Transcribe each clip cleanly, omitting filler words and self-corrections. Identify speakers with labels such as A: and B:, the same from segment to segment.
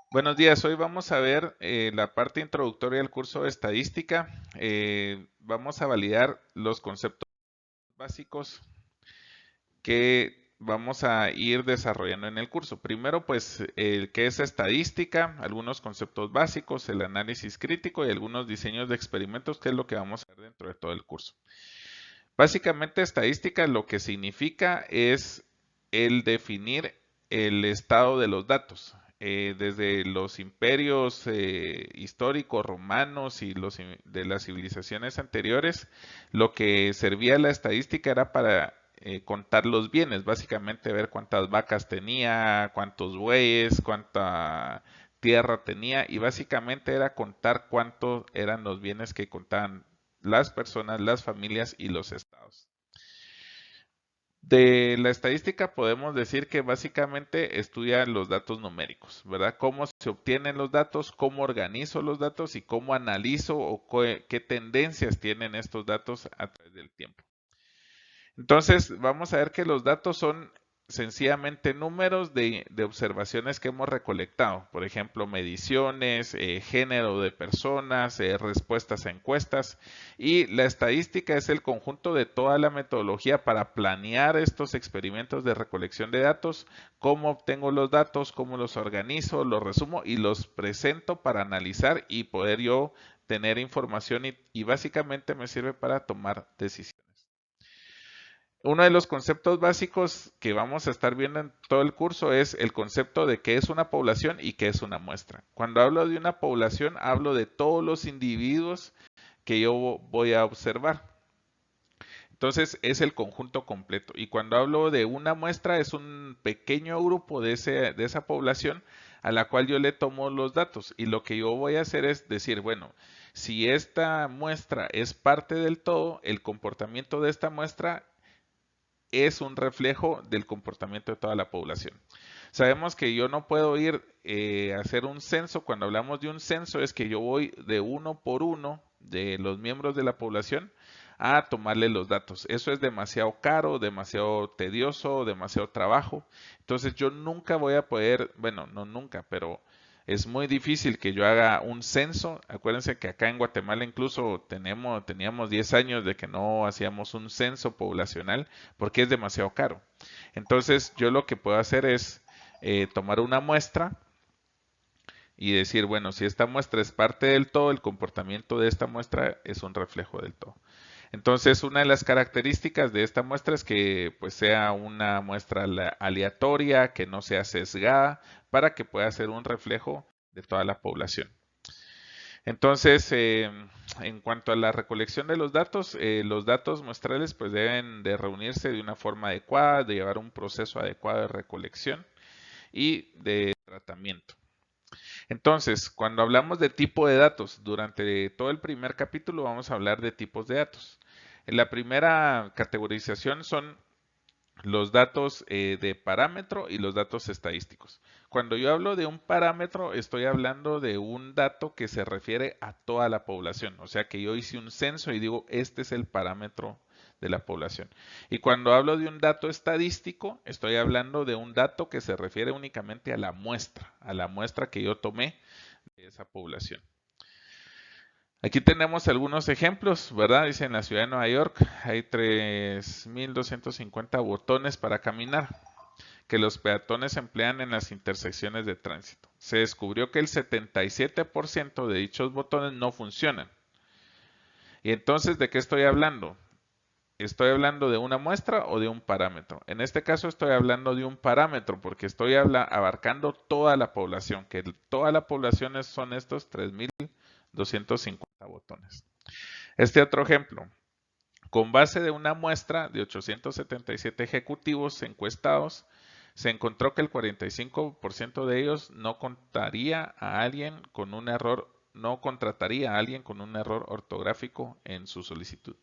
A: Buenos días, hoy vamos a ver la parte introductoria del curso de estadística. Vamos a validar los conceptos básicos que vamos a ir desarrollando en el curso. Primero, pues, qué es estadística, algunos conceptos básicos, el análisis crítico y algunos diseños de experimentos, que es lo que vamos a ver dentro de todo el curso. Básicamente, estadística lo que significa es el definir el estado de los datos. Desde los imperios históricos romanos y de las civilizaciones anteriores, lo que servía la estadística era para contar los bienes, básicamente ver cuántas vacas tenía, cuántos bueyes, cuánta tierra tenía y básicamente era contar cuántos eran los bienes que contaban las personas, las familias y los estados. De la estadística podemos decir que básicamente estudia los datos numéricos, ¿verdad? Cómo se obtienen los datos, cómo organizo los datos y cómo analizo o qué tendencias tienen estos datos a través del tiempo. Entonces, vamos a ver que los datos son sencillamente números de observaciones que hemos recolectado. Por ejemplo, mediciones, género de personas, respuestas a encuestas. Y la estadística es el conjunto de toda la metodología para planear estos experimentos de recolección de datos, cómo obtengo los datos, cómo los organizo, los resumo y los presento para analizar y poder yo tener información y básicamente me sirve para tomar decisiones. Uno de los conceptos básicos que vamos a estar viendo en todo el curso es el concepto de qué es una población y qué es una muestra. Cuando hablo de una población, hablo de todos los individuos que yo voy a observar. Entonces es el conjunto completo. Y cuando hablo de una muestra, es un pequeño grupo de esa población a la cual yo le tomo los datos. Y lo que yo voy a hacer es decir, bueno, si esta muestra es parte del todo, el comportamiento de esta muestra es un reflejo del comportamiento de toda la población. Sabemos que yo no puedo ir a hacer un censo. Cuando hablamos de un censo es que yo voy de uno por uno de los miembros de la población a tomarle los datos. Eso es demasiado caro, demasiado tedioso, demasiado trabajo. Entonces yo nunca voy a poder, bueno, no nunca, pero es muy difícil que yo haga un censo. Acuérdense que acá en Guatemala incluso teníamos 10 años de que no hacíamos un censo poblacional porque es demasiado caro. Entonces yo lo que puedo hacer es tomar una muestra y decir, bueno, si esta muestra es parte del todo, el comportamiento de esta muestra es un reflejo del todo. Entonces, una de las características de esta muestra es que pues sea una muestra aleatoria, que no sea sesgada, para que pueda ser un reflejo de toda la población. Entonces, en cuanto a la recolección de los datos muestrales pues deben de reunirse de una forma adecuada, de llevar un proceso adecuado de recolección y de tratamiento. Entonces, cuando hablamos de tipo de datos, durante todo el primer capítulo vamos a hablar de tipos de datos. En la primera categorización son los datos de parámetro y los datos estadísticos. Cuando yo hablo de un parámetro, estoy hablando de un dato que se refiere a toda la población. O sea que yo hice un censo y digo, este es el parámetro de la población. Y cuando hablo de un dato estadístico, estoy hablando de un dato que se refiere únicamente a la muestra que yo tomé de esa población. Aquí tenemos algunos ejemplos, ¿verdad? Dice en la ciudad de Nueva York hay 3.250 botones para caminar que los peatones emplean en las intersecciones de tránsito. Se descubrió que el 77% de dichos botones no funcionan. ¿Y entonces de qué estoy hablando? ¿Estoy hablando de una muestra o de un parámetro? En este caso estoy hablando de un parámetro porque estoy abarcando toda la población, que toda la población son estos 3.250 botones. Este otro ejemplo, con base de una muestra de 877 ejecutivos encuestados, se encontró que el 45% de ellos no contaría a alguien con un error, no contrataría a alguien con un error ortográfico en su solicitud.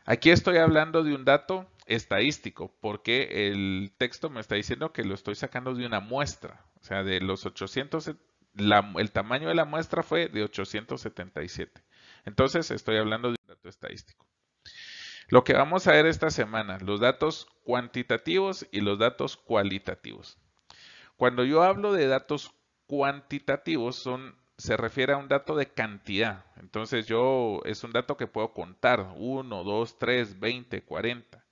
A: Aquí estoy hablando de un dato estadístico, porque el texto me está diciendo que lo estoy sacando de una muestra. O sea, de los 800, el tamaño de la muestra fue de 877. Entonces estoy hablando de un dato estadístico. Lo que vamos a ver esta semana, los datos cuantitativos y los datos cualitativos. Cuando yo hablo de datos cuantitativos se refiere a un dato de cantidad. Entonces es un dato que puedo contar, 1, 2, 3, 20, 40.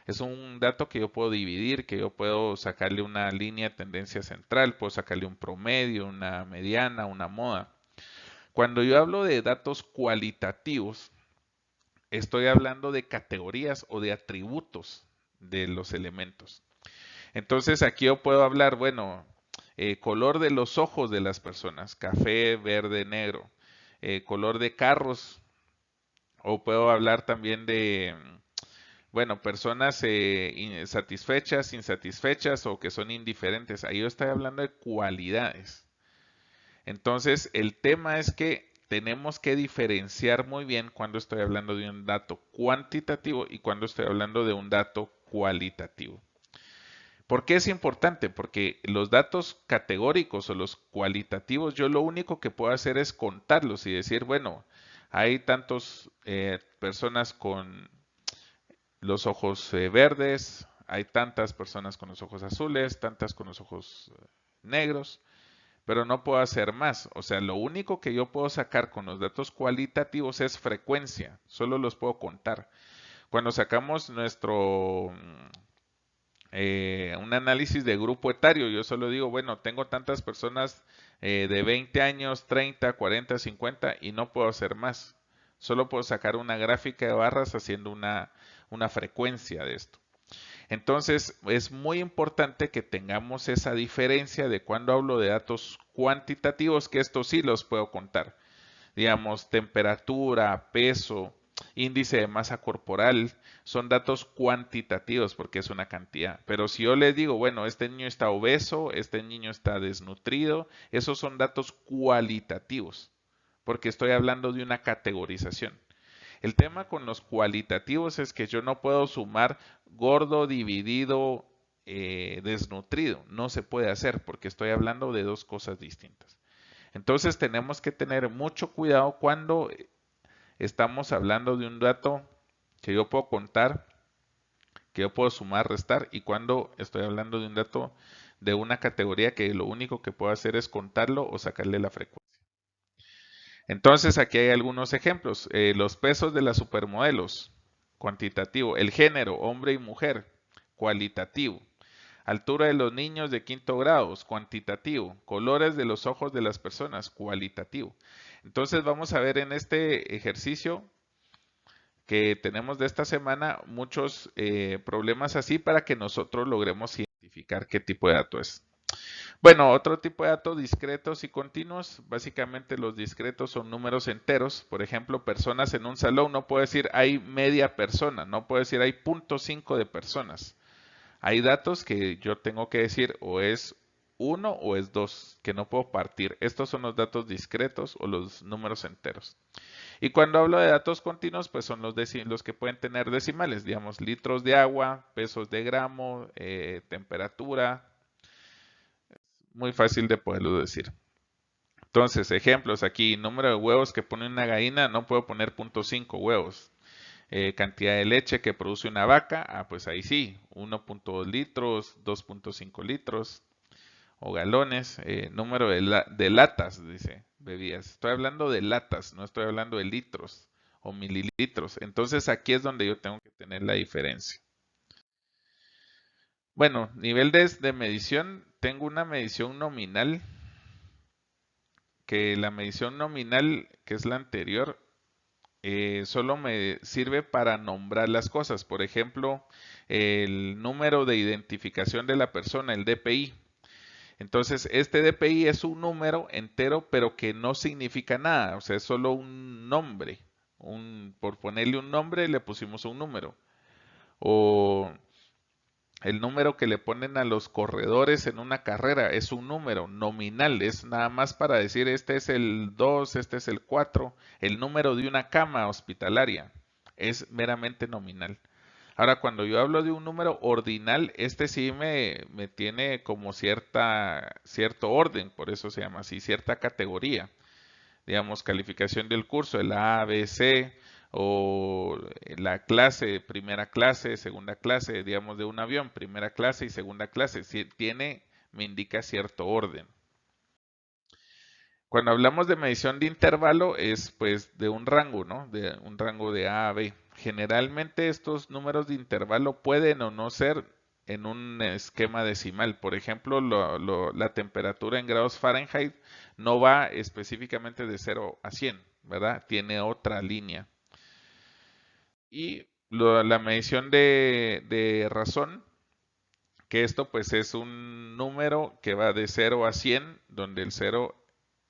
A: Es un dato que yo puedo dividir, que yo puedo sacarle una línea de tendencia central, puedo sacarle un promedio, una mediana, una moda. Cuando yo hablo de datos cualitativos, estoy hablando de categorías o de atributos de los elementos. Entonces aquí yo puedo hablar, bueno, color de los ojos de las personas, café, verde, negro, color de carros, o puedo hablar también de, bueno, personas satisfechas, insatisfechas o que son indiferentes. Ahí yo estoy hablando de cualidades. Entonces, el tema es que tenemos que diferenciar muy bien cuando estoy hablando de un dato cuantitativo y cuando estoy hablando de un dato cualitativo. ¿Por qué es importante? Porque los datos categóricos o los cualitativos, yo lo único que puedo hacer es contarlos y decir, bueno, hay tantas personas con los ojos verdes, hay tantas personas con los ojos azules, tantas con los ojos negros, pero no puedo hacer más. O sea, lo único que yo puedo sacar con los datos cualitativos es frecuencia, solo los puedo contar. Cuando sacamos un análisis de grupo etario, yo solo digo, bueno, tengo tantas personas de 20 años, 30, 40, 50 y no puedo hacer más. Solo puedo sacar una gráfica de barras haciendo una frecuencia de esto. Entonces, es muy importante que tengamos esa diferencia de cuando hablo de datos cuantitativos, que estos sí los puedo contar. Digamos, temperatura, peso, índice de masa corporal, son datos cuantitativos porque es una cantidad. Pero si yo les digo, bueno, este niño está obeso, este niño está desnutrido, esos son datos cualitativos porque estoy hablando de una categorización. El tema con los cualitativos es que yo no puedo sumar gordo dividido desnutrido. No se puede hacer porque estoy hablando de dos cosas distintas. Entonces tenemos que tener mucho cuidado cuando estamos hablando de un dato que yo puedo contar, que yo puedo sumar, restar, y cuando estoy hablando de un dato de una categoría que lo único que puedo hacer es contarlo o sacarle la frecuencia. Entonces aquí hay algunos ejemplos. Los pesos de las supermodelos, cuantitativo. El género, hombre y mujer, cualitativo. Altura de los niños de quinto grado, cuantitativo. Colores de los ojos de las personas, cualitativo. Entonces vamos a ver en este ejercicio que tenemos de esta semana muchos problemas así para que nosotros logremos identificar qué tipo de dato es. Bueno, otro tipo de datos discretos y continuos, básicamente los discretos son números enteros, por ejemplo, personas en un salón, no puedo decir hay media persona, no puedo decir hay 0.5 de personas. Hay datos que yo tengo que decir o es 1 o es 2, que no puedo partir. Estos son los datos discretos o los números enteros. Y cuando hablo de datos continuos, pues son los que pueden tener decimales, digamos, litros de agua, pesos de gramo, temperatura, muy fácil de poderlo decir. Entonces, ejemplos aquí, número de huevos que pone una gallina, no puedo poner 0.5 huevos. Cantidad de leche que produce una vaca, pues ahí sí, 1.2 litros, 2.5 litros o galones. Número de latas, dice, bebidas. Estoy hablando de latas, no estoy hablando de litros o mililitros. Entonces aquí es donde yo tengo que tener la diferencia. Bueno, nivel de medición, tengo una medición nominal, que la medición nominal, que es la anterior, solo me sirve para nombrar las cosas. Por ejemplo, el número de identificación de la persona, el DPI. Entonces, este DPI es un número entero, pero que no significa nada. O sea, es solo un nombre. Por ponerle un nombre, le pusimos un número. O el número que le ponen a los corredores en una carrera es un número nominal, es nada más para decir este es el 2, este es el 4. El número de una cama hospitalaria es meramente nominal. Ahora, cuando yo hablo de un número ordinal, este sí me tiene como cierto orden, por eso se llama así, cierta categoría. Digamos, calificación del curso, el A, B, C, o la clase, primera clase, segunda clase, digamos, de un avión, primera clase y segunda clase. Si me indica cierto orden. Cuando hablamos de medición de intervalo es pues de un rango, ¿no? De un rango de A a B. Generalmente estos números de intervalo pueden o no ser en un esquema decimal. Por ejemplo, la temperatura en grados Fahrenheit no va específicamente de 0 a 100, ¿verdad? Tiene otra línea. Y la medición de razón, que esto pues es un número que va de 0 a 100, donde el 0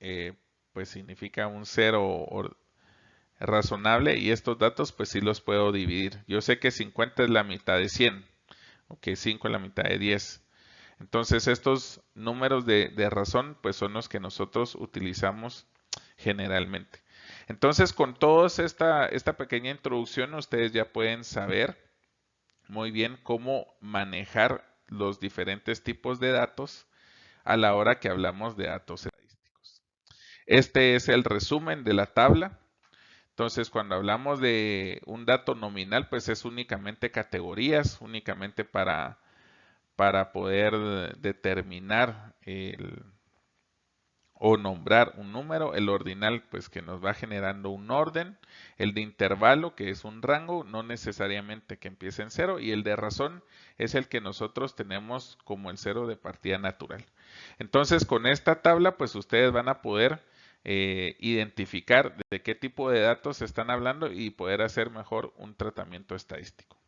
A: eh, pues significa un 0 razonable y estos datos pues sí los puedo dividir. Yo sé que 50 es la mitad de 100, o que 5 es la mitad de 10. Entonces estos números de razón pues son los que nosotros utilizamos generalmente. Entonces con toda esta pequeña introducción ustedes ya pueden saber muy bien cómo manejar los diferentes tipos de datos a la hora que hablamos de datos estadísticos. Este es el resumen de la tabla. Entonces, cuando hablamos de un dato nominal, pues es únicamente categorías, únicamente para poder determinar o nombrar un número. El ordinal, pues que nos va generando un orden. El de intervalo, que es un rango, no necesariamente que empiece en cero. Y el de razón es el que nosotros tenemos como el cero de partida natural. Entonces, con esta tabla, pues ustedes van a poder identificar de qué tipo de datos están hablando y poder hacer mejor un tratamiento estadístico.